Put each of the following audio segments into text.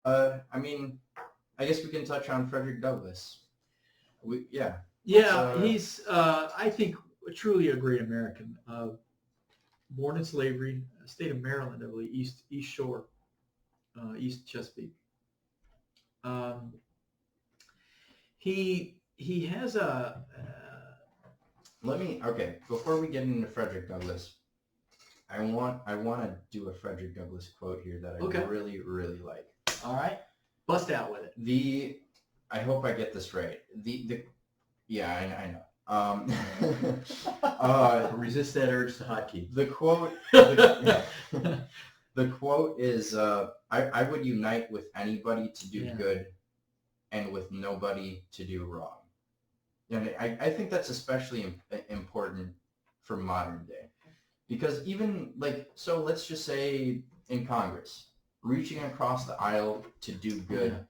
I mean, I guess we can touch on Frederick Douglass. He's I think truly a great American. Born in slavery, state of Maryland, I believe, East Shore, East Chesapeake. He has a. Before we get into Frederick Douglass, I want to do a Frederick Douglass quote here that I really, really like. All right, bust out with it. I hope I get this right. I know. Resist that urge to hotkey. The quote. The quote is, "I would unite with anybody to do good, and with nobody to do wrong." And I think that's especially important for modern day, because even so let's just say in Congress, reaching across the aisle to do good. Yeah.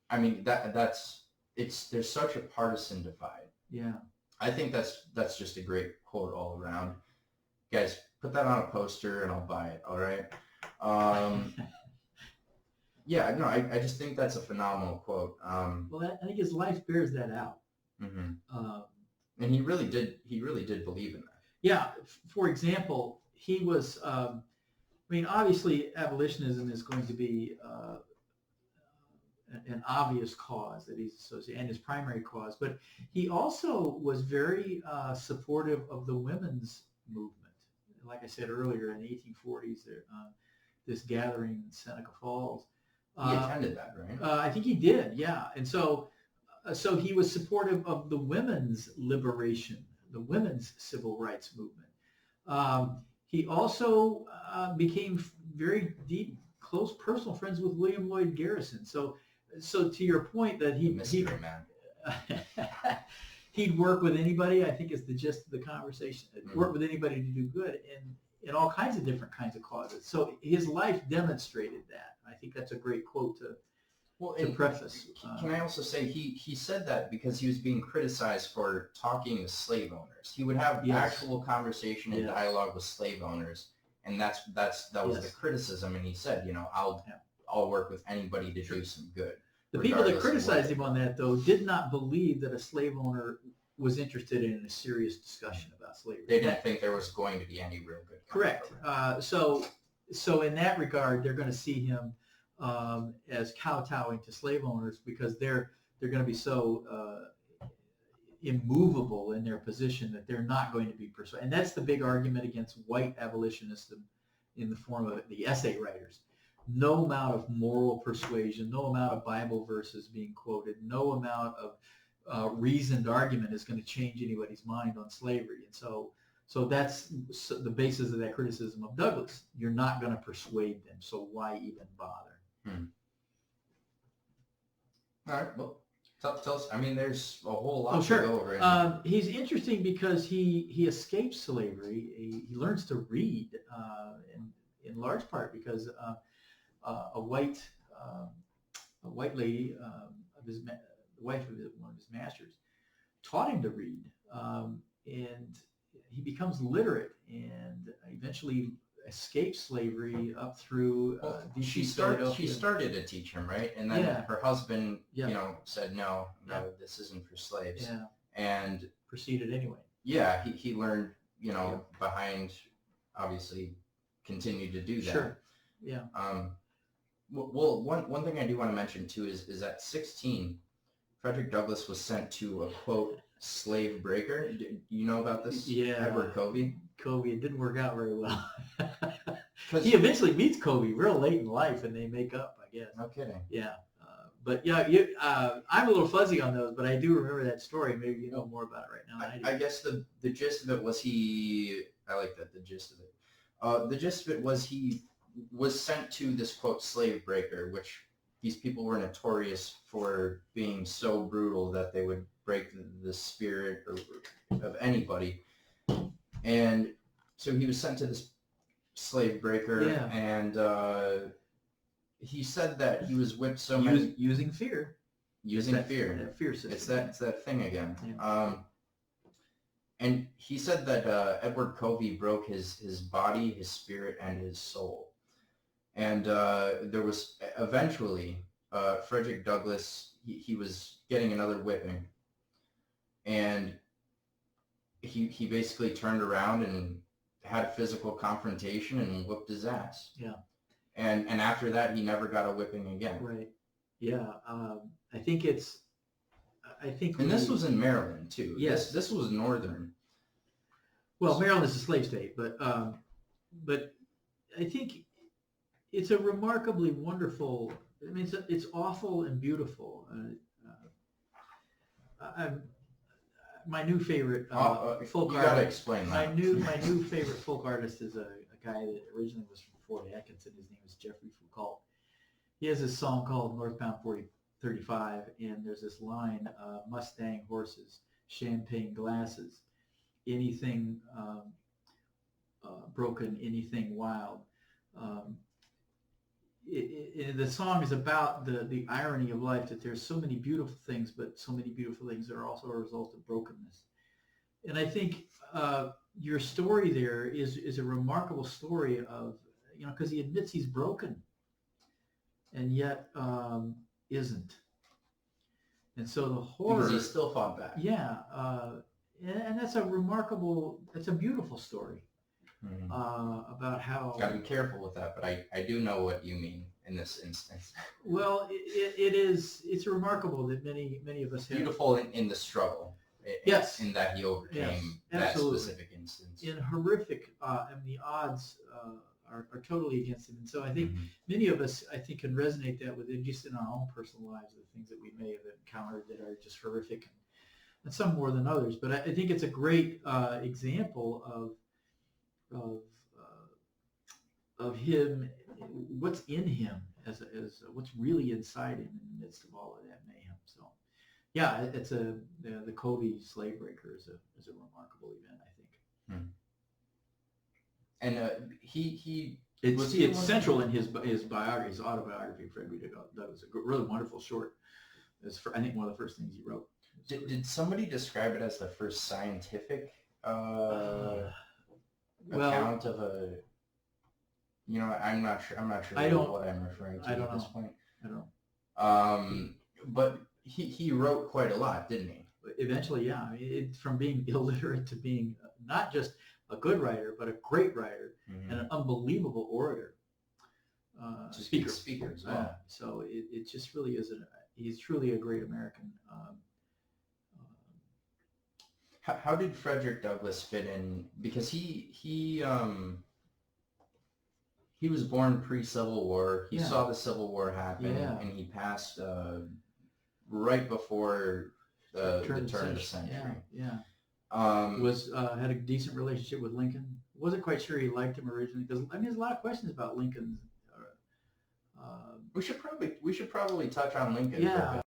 I mean there's such a partisan divide. Yeah. I think that's just a great quote all around. Guys, put that on a poster and I'll buy it. All right. I just think that's a phenomenal quote. Well, I think his life bears that out. Mm-hmm. And he really did believe in that. Yeah. For example, he was. Obviously, abolitionism is going to be an obvious cause that he's associated, and his primary cause. But he also was very supportive of the women's movement. Like I said earlier, in the 1840s, this gathering in Seneca Falls. He attended that, right? I think he did. Yeah, and so he was supportive of the women's liberation, the women's civil rights movement. He also became very deep, close personal friends with William Lloyd Garrison. So to your point that he'd work with anybody, I think is the gist of the conversation. Mm-hmm. Work with anybody to do good in all kinds of different kinds of causes. So his life demonstrated that. I think that's a great quote to preface. Can I also say he said that because he was being criticized for talking to slave owners. He would have actual conversation and dialogue with slave owners, and that was the criticism. And he said, I'll work with anybody to do some good. The people that criticized him on that, though, did not believe that a slave owner was interested in a serious discussion about slavery. They didn't think there was going to be any real good. Correct. So in that regard, they're going to see him as kowtowing to slave owners because they're going to be so immovable in their position that they're not going to be persuaded. And that's the big argument against white abolitionists in the form of the essay writers. No amount of moral persuasion, no amount of Bible verses being quoted, no amount of reasoned argument is going to change anybody's mind on slavery. And so that's the basis of that criticism of Douglass. You're not going to persuade them, so why even bother? All right, well, tell us. I mean, there's a whole lot to go over. He's interesting because he escapes slavery. He learns to read in large part because a white lady, the wife of one of his masters, taught him to read, and he becomes literate and eventually escapes slavery up through she started to teach him, right? And then her husband, said, no, this isn't for slaves. Yeah. And proceeded anyway. Yeah, he learned, behind, obviously, continued to do that. Sure. Yeah. Well, one thing I do want to mention, too, is at 16, Frederick Douglass was sent to a, quote, slave breaker. Do you know about this? Yeah. Edward Covey? Covey, it didn't work out very well. He eventually meets Covey real late in life, and they make up, I guess. No kidding. Yeah. I'm a little fuzzy on those, but I do remember that story. Maybe you know more about it right now than I do. I guess the gist of it was I like that, the gist of it. The gist of it was he was sent to this, quote, slave breaker, which these people were notorious for being so brutal that they would break the spirit of anybody. And so he was sent to this slave breaker, and he said that he was whipped so many... Using fear. Using fear. That fear system. It's that thing again. Yeah. And he said that Edward Covey broke his body, his spirit, and his soul. And there was eventually Frederick Douglass, he was getting another whipping, and he basically turned around and had a physical confrontation and whooped his ass. Yeah. And after that, he never got a whipping again. Right. Yeah. I think And this was in Maryland too. Yes. This was northern. Well, Maryland is a slave state, but I think it's a remarkably wonderful. I mean, it's awful and beautiful. My new favorite folk you gotta artist. explain that. My new favorite folk artist is a guy that originally was from Fort Atkinson. His name is Jeffrey Foucault. He has this song called Northbound 35, and there's this line: Mustang horses, champagne glasses, anything broken, anything wild. The song is about the irony of life, that there's so many beautiful things, but so many beautiful things that are also a result of brokenness. And I think your story there is a remarkable story of, because he admits he's broken and yet isn't. And so the horror... Because he still fought back. Yeah. And that's a beautiful story. Mm-hmm. About how... Got to be careful with that, but I do know what you mean in this instance. Well, it's remarkable that many of us have... Beautiful in the struggle. Yes. In that he overcame that specific instance. In horrific, and the odds are totally against him. And so I think many of us, can resonate that with it just in our own personal lives, the things that we may have encountered that are just horrific, and some more than others. But I think it's a great example of him, what's in him, as what's really inside him in the midst of all of that mayhem. So, yeah, it's the Covey slave breaker is a remarkable event, I think. And it's central in his biography, his autobiography, Frederick Douglass. A really wonderful short. It's I think one of the first things he wrote. Did somebody describe it as the first scientific account of a? I'm not sure. What I'm referring to at this point. I don't know. But he wrote quite a lot, didn't he? Eventually, yeah. I mean, from being illiterate to being not just a good writer, but a great writer and an unbelievable orator. Speaker as well. So it just really is. He's truly a great American. How did Frederick Douglass fit in? Because he was born pre-Civil War. He saw the Civil War happen, and he passed right before the turn of the century. Yeah. Had a decent relationship with Lincoln. Wasn't quite sure he liked him originally, because there's a lot of questions about Lincoln. We should probably touch on Lincoln. Yeah.